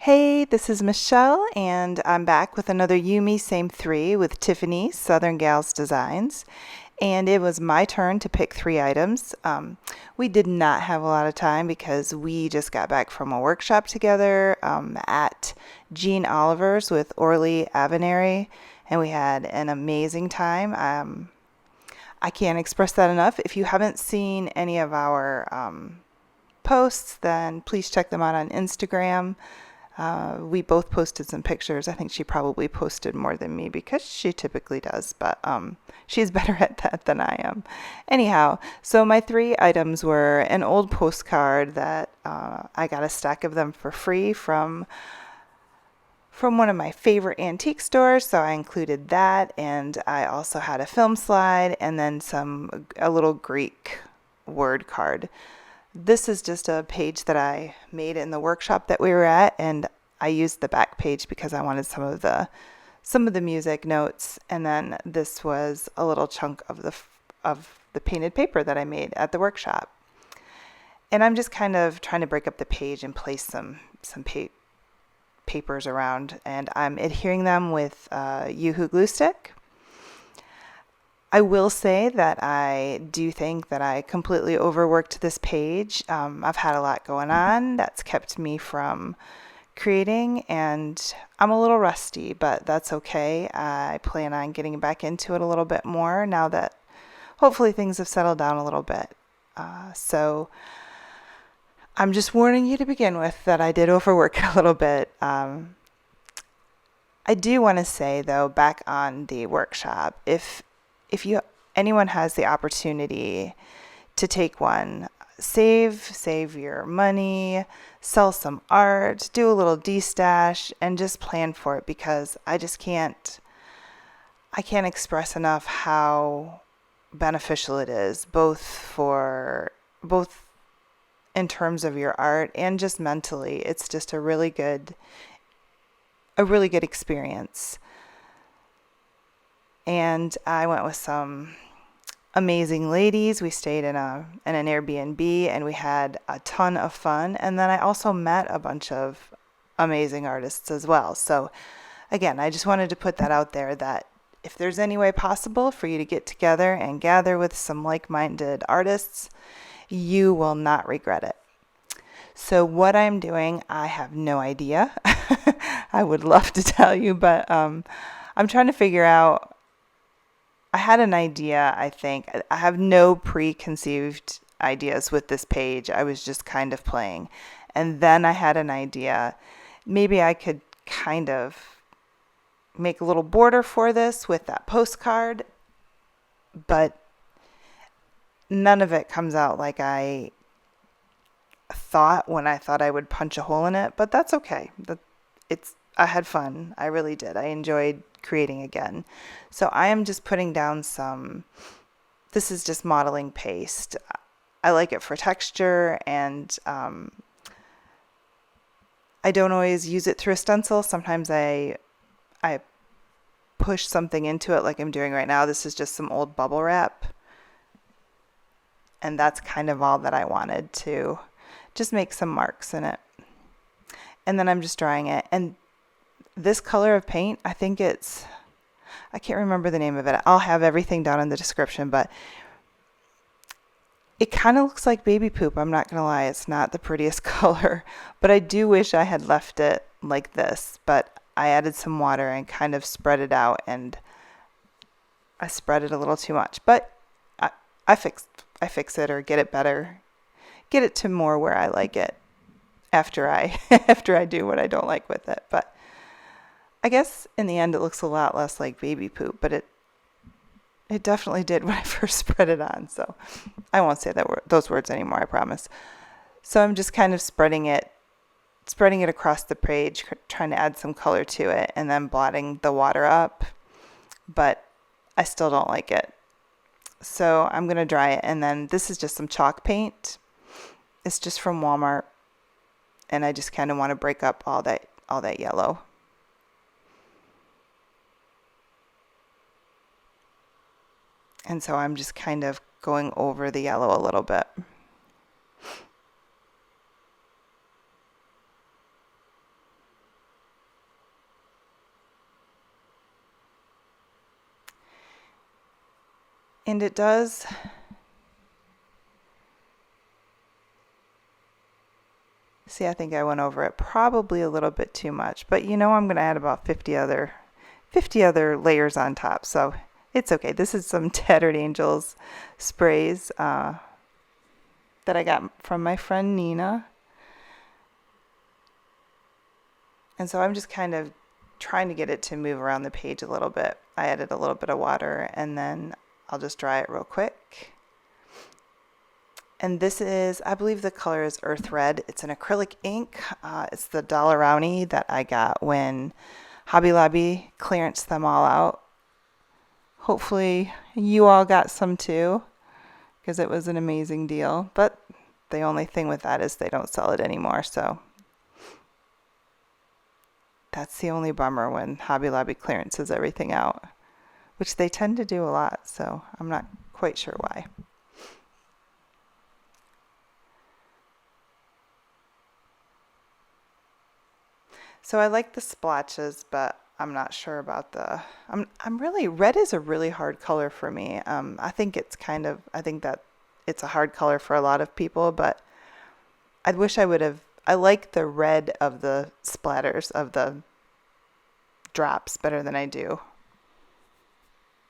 Hey, this is Michelle, and I'm back with another You Me Same 3 with Tiffany, Southern Gals Designs. And it was my turn to pick 3 items. We did not have a lot of time because we just got back from a workshop together at Jean Oliver's with Orly Avenary, and we had an amazing time. I can't express that enough. If you haven't seen any of our posts, then please check them out on Instagram. We both posted some pictures. I think she probably posted more than me because she typically does, but she's better at that than I am. Anyhow, so my 3 items were an old postcard that I got a stack of them for free from one of my favorite antique stores, so I included that, and I also had a film slide and then a little Greek word card. This is just a page that I made in the workshop that we were at, and I used the back page because I wanted some of the music notes, and then this was a little chunk of the painted paper that I made at the workshop. And I'm just kind of trying to break up the page and place some papers around, and I'm adhering them with Uhu Glue Stick. I will say that I do think that I completely overworked this page. I've had a lot going on that's kept me from creating, and I'm a little rusty, but that's okay. I plan on getting back into it a little bit more now that hopefully things have settled down a little bit. So I'm just warning you to begin with that I did overwork it a little bit. I do want to say, though, back on the workshop, if anyone has the opportunity to take one, save your money, sell some art, do a little de-stash, and just plan for it, because I can't express enough how beneficial it is, both in terms of your art and just mentally. It's just a really good experience. And I went with some amazing ladies. We stayed in an Airbnb, and we had a ton of fun. And then I also met a bunch of amazing artists as well. So again, I just wanted to put that out there, that if there's any way possible for you to get together and gather with some like-minded artists, you will not regret it. So what I'm doing, I have no idea. I would love to tell you, but I'm trying to figure out. I had an idea, I think. I have no preconceived ideas with this page. I was just kind of playing. And then I had an idea. Maybe I could kind of make a little border for this with that postcard, but none of it comes out like I thought when I thought I would punch a hole in it, but that's okay. I had fun. I really did. I enjoyed creating again. So I am just putting down this is just modeling paste. I like it for texture, and I don't always use it through a stencil. Sometimes I push something into it like I'm doing right now. This is just some old bubble wrap. And that's kind of all that I wanted, to just make some marks in it. And then I'm just drying it. And this color of paint, I can't remember the name of it. I'll have everything down in the description, but it kind of looks like baby poop. I'm not going to lie. It's not the prettiest color, but I do wish I had left it like this. But I added some water and kind of spread it out, and I spread it a little too much. But I fix it, or get it better. Get it to more where I like it after I do what I don't like with it. But I guess in the end it looks a lot less like baby poop, but it definitely did when I first spread it on. So I won't say those words anymore, I promise. So I'm just kind of spreading it across the page, trying to add some color to it, and then blotting the water up. But I still don't like it. So I'm going to dry it, and then this is just some chalk paint. It's just from Walmart, and I just kind of want to break up all that yellow. And so I'm just kind of going over the yellow a little bit. And it does, see, I think I went over it probably a little bit too much, but you know I'm going to add about 50 other layers on top, so it's okay. This is some Tattered Angels sprays that I got from my friend Nina. And so I'm just kind of trying to get it to move around the page a little bit. I added a little bit of water and then I'll just dry it real quick. And this is, I believe the color is Earth Red. It's an acrylic ink. It's the $1 that I got when Hobby Lobby clearanced them all out. Hopefully you all got some too, because it was an amazing deal. But the only thing with that is they don't sell it anymore, so that's the only bummer when Hobby Lobby clearances everything out, which they tend to do a lot, so I'm not quite sure why. So I like the splotches, but I'm not sure about the, I'm really, red is a really hard color for me. I think it's kind of, I think that it's a hard color for a lot of people, but I wish I would have, I like the red of the splatters of the drops better than I do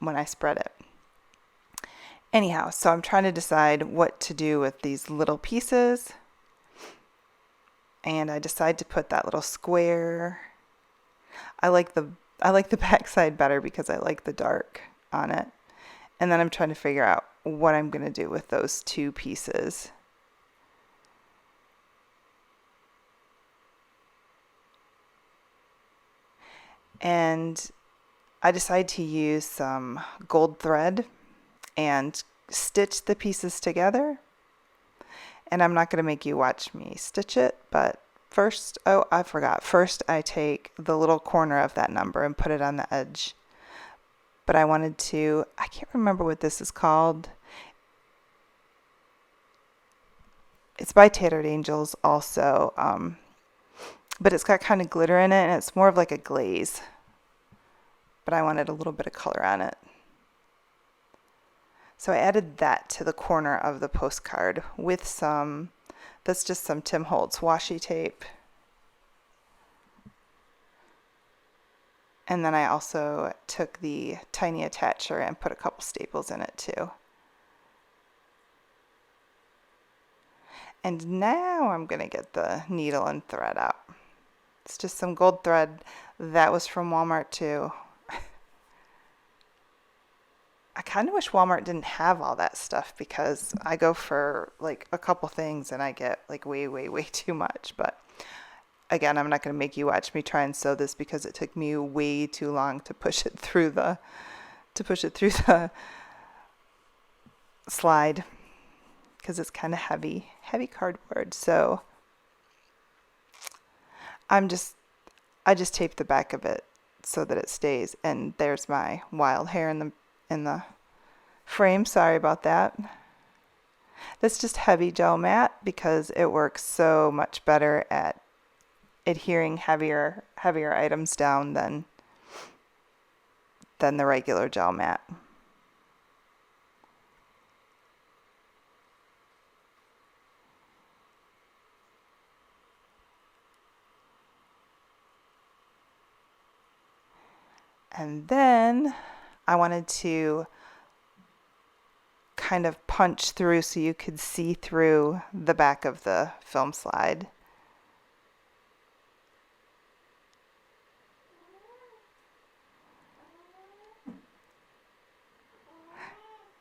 when I spread it. Anyhow, so I'm trying to decide what to do with these little pieces. And I decide to put that little square. I like the backside better because I like the dark on it. And then I'm trying to figure out what I'm going to do with those two pieces. And I decide to use some gold thread and stitch the pieces together. And I'm not going to make you watch me stitch it, but first, oh, I forgot. First, I take the little corner of that number and put it on the edge. But I wanted to, I can't remember what this is called. It's by Tattered Angels also, but it's got kind of glitter in it, and it's more of like a glaze. But I wanted a little bit of color on it. So I added that to the corner of the postcard with some, that's just some Tim Holtz washi tape. And then I also took the tiny attacher and put a couple staples in it too. And now I'm going to get the needle and thread out. It's just some gold thread. That was from Walmart too. I kind of wish Walmart didn't have all that stuff because I go for like a couple things and I get like way too much. But again, I'm not going to make you watch me try and sew this because it took me way too long to push it through the slide because it's kind of heavy cardboard. So I just taped the back of it so that it stays. And there's my wild hair in the frame. Sorry about that. That's just heavy gel matte because it works so much better at adhering heavier items down than the regular gel matte. And then I wanted to kind of punch through so you could see through the back of the film slide.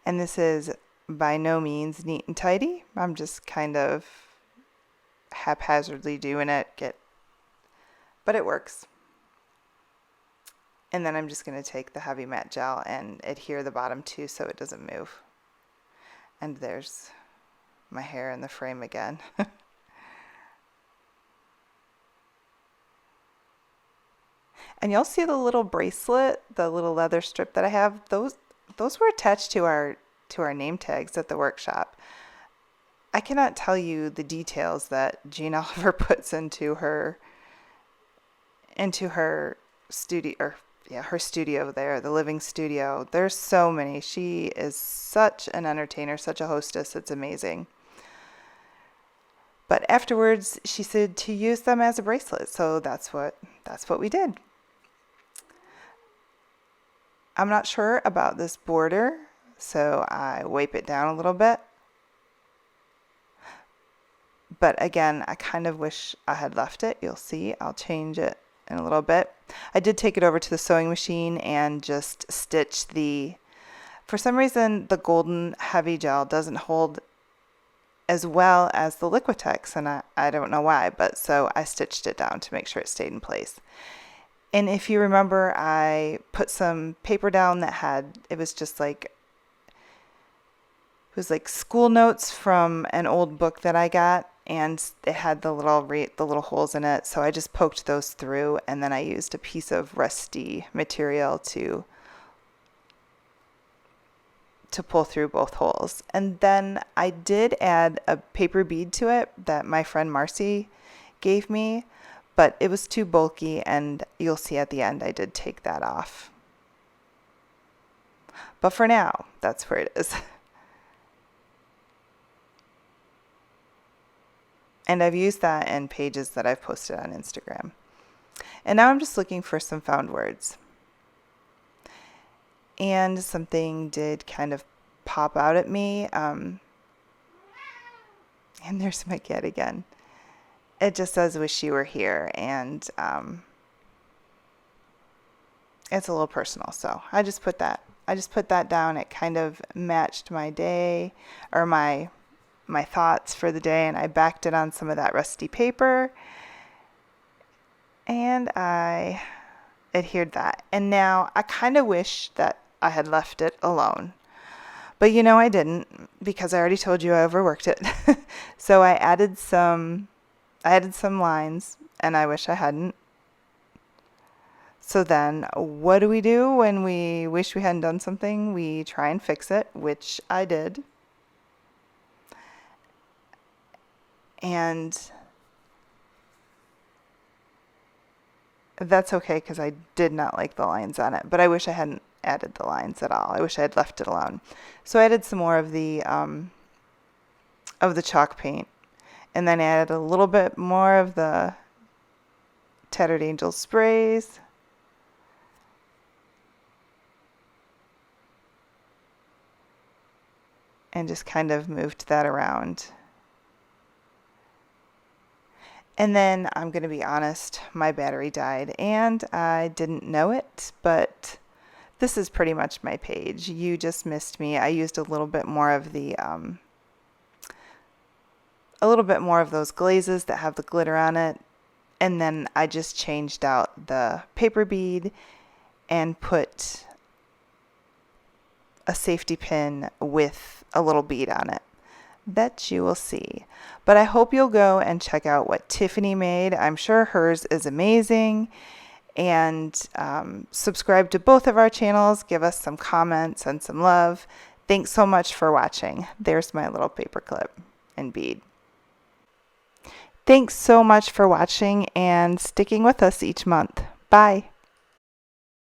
And this is by no means neat and tidy. I'm just kind of haphazardly doing it, but it works. And then I'm just going to take the heavy matte gel and adhere the bottom too so it doesn't move. And there's my hair in the frame again. And you'll see the little bracelet, the little leather strip that I have. Those were attached to our name tags at the workshop. I cannot tell you the details that Jean Oliver puts into her studio, or yeah, her studio there, the living studio. There's so many. She is such an entertainer, such a hostess. It's amazing. But afterwards, she said to use them as a bracelet, so that's what we did. I'm not sure about this border, so I wipe it down a little bit. But again, I kind of wish I had left it. You'll see, I'll change it in a little bit. I did take it over to the sewing machine and just stitch for some reason, the golden heavy gel doesn't hold as well as the Liquitex, and I don't know why, but so I stitched it down to make sure it stayed in place. And if you remember, I put some paper down that it was like school notes from an old book that I got, and it had the little holes in it, so I just poked those through, and then I used a piece of rusty material to pull through both holes. And then I did add a paper bead to it that my friend Marcy gave me, but it was too bulky, and you'll see at the end I did take that off. But for now, that's where it is. And I've used that in pages that I've posted on Instagram. And now I'm just looking for some found words. And something did kind of pop out at me. And there's my cat again. It just says, "Wish you were here." And it's a little personal. So I just put that down. It kind of matched my day, or my thoughts for the day. And I backed it on some of that rusty paper. And I adhered that. And now I kind of wish that I had left it alone. But I didn't, because I already told you I overworked it. So I added some lines, and I wish I hadn't. So then what do we do when we wish we hadn't done something? We try and fix it, which I did. And that's okay, because I did not like the lines on it, but I wish I hadn't added the lines at all. I wish I had left it alone. So I added some more of the chalk paint, and then added a little bit more of the Tattered Angel sprays. And just kind of moved that around. And then, I'm going to be honest, my battery died, and I didn't know it, but this is pretty much my page. You just missed me. I used a little bit more of those glazes that have the glitter on it, and then I just changed out the paper bead and put a safety pin with a little bead on it that you will see. But I hope you'll go and check out what Tiffany made. I'm sure hers is amazing. And subscribe to both of our channels. Give us some comments and some love. Thanks so much for watching. There's my little paper clip and bead. Thanks so much for watching and sticking with us each month. Bye.